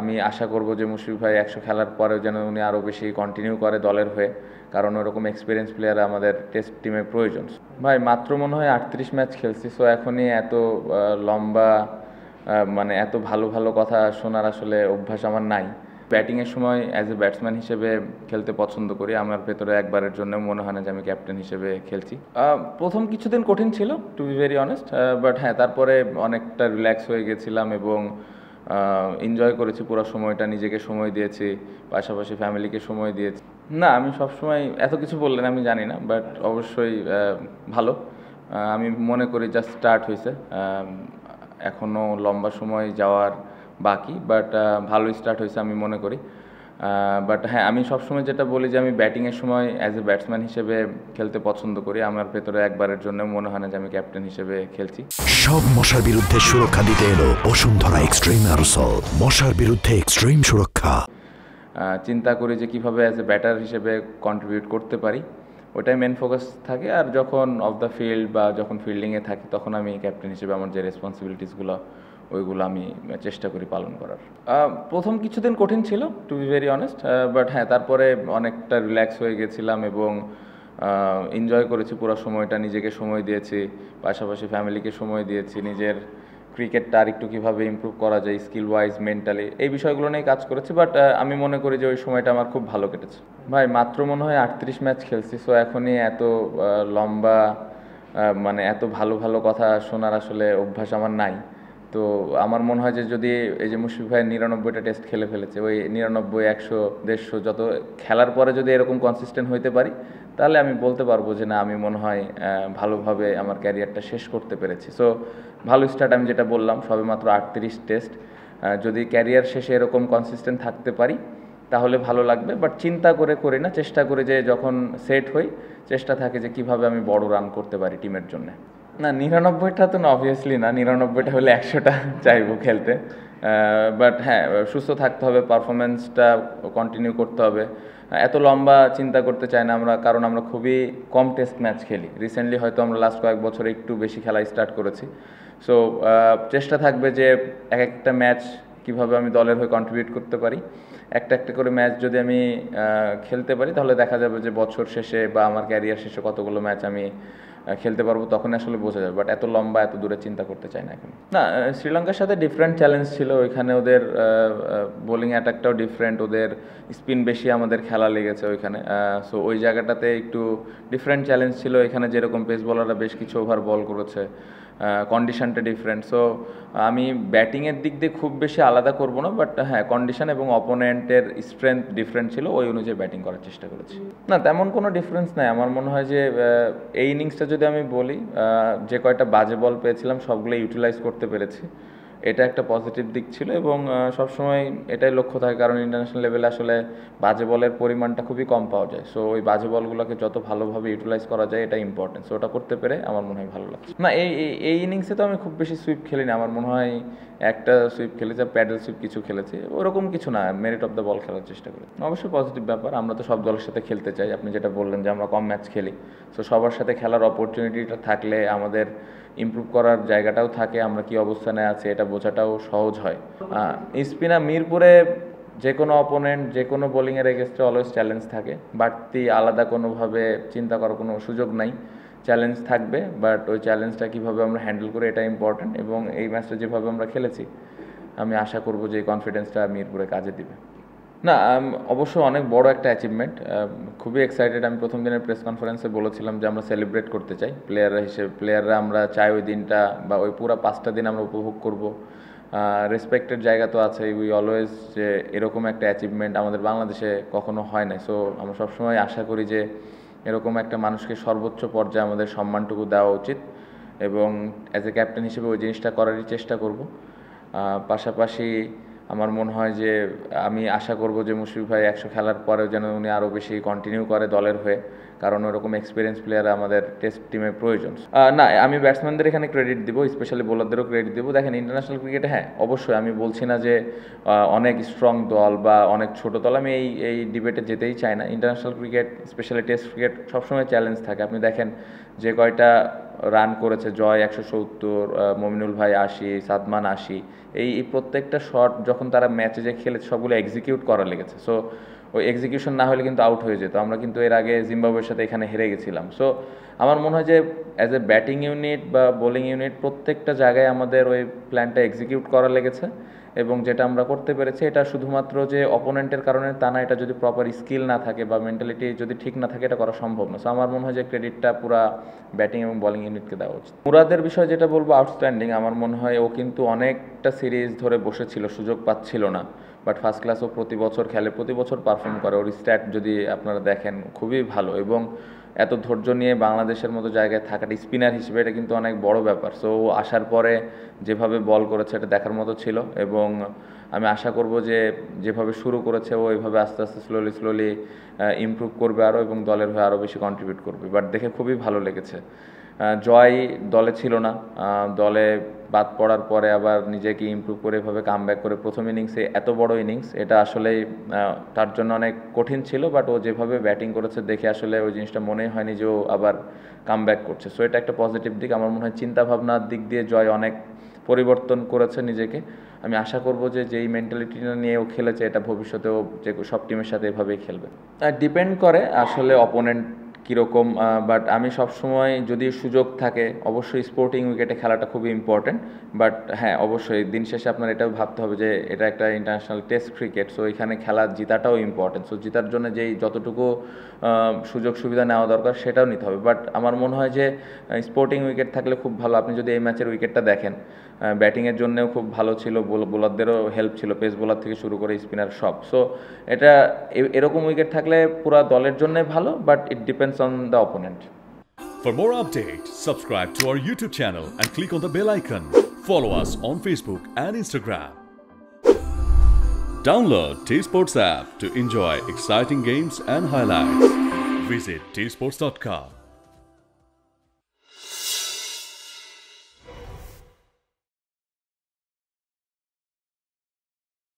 আমি আশা করব যে মুশফিক ভাই 100 খেলার পরেও যেন উনি আরও বেশি কন্টিনিউ করে দলের হয়ে, কারণ ওরকম এক্সপিরিয়েন্স প্লেয়ার আমাদের টেস্ট টিমে প্রয়োজন। ভাই মাত্র মনে হয় 38 ম্যাচ খেলছি, সো এখনই এত লম্বা মানে এত ভালো ভালো কথা শোনার আসলে অভ্যাস আমার নাই। ব্যাটিংয়ের সময় অ্যাজ এ ব্যাটসম্যান হিসেবে খেলতে পছন্দ করি। আমার ভেতরে একবারের জন্য মনে হয় না যে আমি ক্যাপ্টেন হিসেবে খেলছি। প্রথম কিছুদিন কঠিন ছিল, to be very honest, but হ্যাঁ তারপরে অনেকটা রিল্যাক্স হয়ে গেছিলাম এবং এনজয় করেছি পুরো সময়টা, নিজেকে সময় দিয়েছি, পাশাপাশি ফ্যামিলিকে সময় দিয়েছি। না, আমি সবসময় এত কিছু বললেন আমি জানি না, বাট অবশ্যই ভালো। আমি মনে করি জাস্ট স্টার্ট হয়েছে, এখনও লম্বা সময় যাওয়ার বাকি, বাট ভালোই স্টার্ট হয়েছে আমি মনে করি। বাট হ্যাঁ, আমি সবসময় যেটা বলি যে আমি ব্যাটিংয়ের সময় অ্যাজ এ ব্যাটসম্যান হিসেবে খেলতে পছন্দ করি। আমার ভেতরে একবারের জন্য মনে হয় না যে আমি ক্যাপ্টেন হিসেবে খেলছি। সব মশার বিরুদ্ধে সুরক্ষা দিতে এলো বসুন্ধরা এক্সট্রিম অ্যারোসল, মশার বিরুদ্ধে এক্সট্রিম সুরক্ষা। চিন্তা করি যে কিভাবে অ্যাজ এ ব্যাটার হিসেবে কন্ট্রিবিউট করতে পারি, ওটাই মেন ফোকাস থাকে। আর যখন অফ দ্য ফিল্ড বা যখন ফিল্ডিংয়ে থাকি তখন আমি ক্যাপ্টেন হিসেবে আমার যে রেসপন্সিবিলিটিসগুলো ওইগুলো আমি চেষ্টা করি পালন করার। প্রথম কিছুদিন কঠিন ছিল, to be very honest, but হ্যাঁ তারপরে অনেকটা রিল্যাক্স হয়ে গেছিলাম এবং এনজয় করেছি পুরো সময়টা, নিজেকে সময় দিয়েছি, পাশাপাশি ফ্যামিলিকে সময় দিয়েছি, নিজের ক্রিকেটটা আর একটু কীভাবে ইমপ্রুভ করা যায় স্কিল ওয়াইজ, মেন্টালি, এই বিষয়গুলো নিয়ে কাজ করেছি। বাট আমি মনে করি যে ওই সময়টা আমার খুব ভালো কেটেছে। ভাই মাত্র মনে হয় 38 ম্যাচ খেলছি, সো এখনই এত লম্বা মানে এত ভালো ভালো কথা শোনার আসলে অভ্যাস আমার নাই। তো আমার মনে হয় যে যদি এই যে মুশফিক ভাই 99টা টেস্ট খেলে ফেলেছে, ওই 99, 100, 150 যত খেলার পরে যদি এরকম কনসিস্টেন্ট হইতে পারি, তাহলে আমি বলতে পারবো যে না, আমি মনে হয় ভালোভাবে আমার ক্যারিয়ারটা শেষ করতে পেরেছি। সো ভালো স্টার্ট, আমি যেটা বললাম সবে মাত্র 38 টেস্ট, যদি ক্যারিয়ার শেষে এরকম কনসিস্টেন্ট থাকতে পারি তাহলে ভালো লাগবে। বাট চিন্তা করে করি না, চেষ্টা করি যে যখন সেট হই চেষ্টা থাকে যে কিভাবে আমি বড় রান করতে পারি টিমের জন্য। না, 99টা তো না, অবভিয়াসলি না, 99টা হলে 100টা চাইবো খেলতে। বাট হ্যাঁ, সুস্থ থাকতে হবে, পারফরমেন্সটা কন্টিনিউ করতে হবে। এত লম্বা চিন্তা করতে চাই না আমরা, কারণ আমরা খুবই কম টেস্ট ম্যাচ খেলি। রিসেন্টলি হয়তো আমরা লাস্ট কয়েক বছরে একটু বেশি খেলা স্টার্ট করেছি। সো চেষ্টা থাকবে যে এক একটা ম্যাচ কীভাবে আমি দলের হয়ে কন্ট্রিবিউট করতে পারি। একটা একটা করে ম্যাচ যদি আমি খেলতে পারি তাহলে দেখা যাবে যে বছর শেষে বা আমার ক্যারিয়ার শেষে কতগুলো ম্যাচ আমি খেলতে পারবো, তখন আসলে বোঝা যাবে। বাট এত লম্বা এত দূরে চিন্তা করতে চাই না এখন। না, শ্রীলঙ্কার সাথে ডিফারেন্ট চ্যালেঞ্জ ছিল। ওইখানে ওদের বোলিং অ্যাটাকটাও ডিফারেন্ট, ওদের স্পিন বেশি, আমাদের খেলা লেগেছে ওইখানে। সো ওই জায়গাটাতে একটু ডিফারেন্ট চ্যালেঞ্জ ছিল। এখানে যেরকম পেস বলাররা বেশ কিছু ওভার বল করেছে, কন্ডিশনটা ডিফারেন্ট। সো আমি ব্যাটিংয়ের দিক দিয়ে খুব বেশি আলাদা করব না, বাট হ্যাঁ কন্ডিশন এবং অপোনেন্টের স্ট্রেংথ ডিফারেন্ট ছিল, ওই অনুযায়ী ব্যাটিং করার চেষ্টা করেছি। না, তেমন কোনো ডিফারেন্স নাই। আমার মনে হয় যে এই ইনিংসটা যদি আমি বলি, যে কয়টা বাজে বল পেয়েছিলাম সবগুলো ইউটিলাইজ করতে পেরেছি, এটা একটা পজিটিভ দিক ছিল। এবং সবসময় এটাই লক্ষ্য থাকে, কারণ ইন্টারন্যাশনাল লেভেলে আসলে বাজে বলের পরিমাণটা খুবই কম পাওয়া যায়। সো ওই বাজে বলগুলোকে যত ভালোভাবে ইউটিলাইজ করা যায় এটা ইম্পর্টেন্ট। সো ওটা করতে পেরে আমার মনে হয় ভালো লাগছে। না, এই ইনিংসে তো আমি খুব বেশি সুইপ খেলিনি। আমার মনে হয় একটা সুইপ খেলেছি, প্যাডেল সুইপ কিছু খেলেছি, ওরকম কিছু না, মেরিট অফ দ্য বল খেলার চেষ্টা করি। অবশ্যই পজিটিভ ব্যাপার, আমরা তো সব দলের সাথে খেলতে চাই। আপনি যেটা বললেন যে আমরা কম ম্যাচ খেলি, সো সবার সাথে খেলার অপরচুনিটিটা থাকলে আমাদের ইমপ্রুভ করার জায়গাটাও থাকে, আমরা কি অবস্থানে আছি এটা বোঝাটাও সহজ হয়। স্পিনার মিরপুরে যে কোনো অপোনেন্ট যে কোনো বোলিংয়ের এগেনস্টে অলওয়েজ চ্যালেঞ্জ থাকে, বাড়তি আলাদা কোনোভাবে চিন্তা করার কোনো সুযোগ নাই। চ্যালেঞ্জ থাকবে, বাট ওই চ্যালেঞ্জটা কীভাবে আমরা হ্যান্ডেল করি এটা ইম্পর্টেন্ট। এবং এই ম্যাচটা যেভাবে আমরা খেলেছি আমি আশা করব যে এই কনফিডেন্সটা মিরপুরে কাজে দিবে। না, অবশ্য অনেক বড় একটা অ্যাচিভমেন্ট, খুবই এক্সাইটেড। আমি প্রথম দিনের প্রেস কনফারেন্সে বলেছিলাম যে আমরা সেলিব্রেট করতে চাই প্লেয়াররা আমরা চাই ওই দিনটা বা ওই পুরো 5টা দিন আমরা উপভোগ করব। রেসপেক্টেড জায়গা তো আছে, উই অলওয়েজ, যে এরকম একটা অ্যাচিভমেন্ট আমাদের বাংলাদেশে কখনো হয় না। সো আমরা সবসময় আশা করি যে এরকম একটা মানুষকে সর্বোচ্চ পর্যায়ে আমাদের সম্মানটুকু দেওয়া উচিত, এবং অ্যাজ এ ক্যাপ্টেন হিসেবে ওই জিনিসটা করারই চেষ্টা করব। পাশাপাশি আমার মনে হয় যে আমি আশা করব যে মুশফিক ভাই 100 খেলার পরেও যেন উনি আরও বেশি কন্টিনিউ করে দলের হয়ে, কারণ ওরকম এক্সপিরিয়েন্স প্লেয়ার আমাদের টেস্ট টিমে প্রয়োজন। না, আমি ব্যাটসম্যানদের এখানে ক্রেডিট দিব, স্পেশালি বোলারদেরও ক্রেডিট দিব। দেখেন ইন্টারন্যাশনাল ক্রিকেটে হ্যাঁ অবশ্যই আমি বলছি না যে অনেক স্ট্রং দল বা অনেক ছোট দল, আমি এই ডিবেটে যেতেই চাই না। International cricket, specially test cricket সবসময় চ্যালেঞ্জ থাকে। আপনি দেখেন যে কয়টা রান করেছে, জয় 170, মমিনুল ভাই 80, সাদমান 80, এই প্রত্যেকটা শট যখন তারা ম্যাচে যে খেলেছে সবগুলো এক্সিকিউট করা লেগেছে। সো ওই এক্সিকিউশন না হলে কিন্তু আউট হয়ে যেত। আমরা কিন্তু এর আগে জিম্বাবুয়ের সাথে এখানে হেরে গেছিলাম। সো আমার মনে হয় যে অ্যাজ এ ব্যাটিং ইউনিট বা বোলিং ইউনিট প্রত্যেকটা জায়গায় আমাদের ওই প্ল্যানটা এক্সিকিউট করা লেগেছে, এবং যেটা আমরা করতে পেরেছি এটা শুধুমাত্র যে অপোনেন্টের কারণে তা না, এটা যদি প্রপার স্কিল না থাকে বা মেন্টালিটি যদি ঠিক না থাকে এটা করা সম্ভব না। সো আমার মনে হয় যে ক্রেডিটটা পুরা ব্যাটিং এবং বোলিং ইউনিটকে দেওয়া উচিত। মুরাদের বিষয়ে যেটা বলবো, আউটস্ট্যান্ডিং। আমার মনে হয় ও কিন্তু অনেকটা সিরিজ ধরে বসেছিল, সুযোগ পাচ্ছিল না, বাট ফার্স্ট ক্লাস ও প্রতি বছর খেলে, প্রতি বছর পারফর্ম করে। ওর স্ট্যাট যদি আপনারা দেখেন খুবই ভালো, এবং এত ধৈর্য নিয়ে বাংলাদেশের মতো জায়গায় থাকাটা স্পিনার হিসেবে এটা কিন্তু অনেক বড় ব্যাপার। সো ও আসার পরে যেভাবে বল করেছে এটা দেখার মতো ছিল, এবং আমি আশা করব যে যেভাবে শুরু করেছে ও এইভাবে আস্তে আস্তে স্লোলি ইমপ্রুভ করবে আরও, এবং দলের হয়ে আরও বেশি কন্ট্রিবিউট করবে। বাট দেখে খুবই ভালো লেগেছে। জয় দলে ছিল না, দলে বাদ পড়ার পরে আবার নিজেকে ইমপ্রুভ করে এভাবে কামব্যাক করে প্রথম ইনিংসে এত বড় ইনিংস, এটা আসলেই তার জন্য অনেক কঠিন ছিল। বাট ও যেভাবে ব্যাটিং করেছে দেখে আসলে ওই জিনিসটা মনেই হয়নি যে ও আবার কামব্যাক করছে। সো এটা একটা পজিটিভ দিক। আমার মনে হয় চিন্তাভাবনার দিক দিয়ে জয় অনেক পরিবর্তন করেছে নিজেকে। আমি আশা করব যে যেই মেন্টালিটিটা নিয়ে ও খেলেছে এটা ভবিষ্যতেও যে সব টিমের সাথে এভাবেই খেলবে। ডিপেন্ড করে আসলে অপোনেন্ট কীরকম, বাট আমি সবসময় যদি সুযোগ থাকে অবশ্যই স্পোর্টিং উইকেটে খেলাটা খুবই ইম্পর্টেন্ট। বাট হ্যাঁ, অবশ্যই দিন শেষে আপনার এটাও ভাবতে হবে যে এটা একটা ইন্টারন্যাশনাল টেস্ট ক্রিকেট, সো এখানে খেলা জিতাটাও ইম্পর্টেন্ট। সো জিতার জন্য যেই যতটুকু সুযোগ সুবিধা নেওয়া দরকার সেটাও নিতে হবে। বাট আমার মনে হয় যে স্পোর্টিং উইকেট থাকলে খুব ভালো। আপনি যদি এই ম্যাচের উইকেটটা দেখেন, ব্যাটিংয়ের জন্যও খুব ভালো ছিল, বোলারদেরও হেল্প ছিল, পেস বোলার থেকে শুরু করে স্পিনার সব। সো এটা এরকম উইকেট থাকলে পুরো দলের জন্যই ভালো, but it depends on the opponent. For more updates, subscribe to our YouTube channel and click on the bell icon. Follow us on Facebook and Instagram. Download T-Sports app to enjoy exciting games and highlights. Visit tsports.com.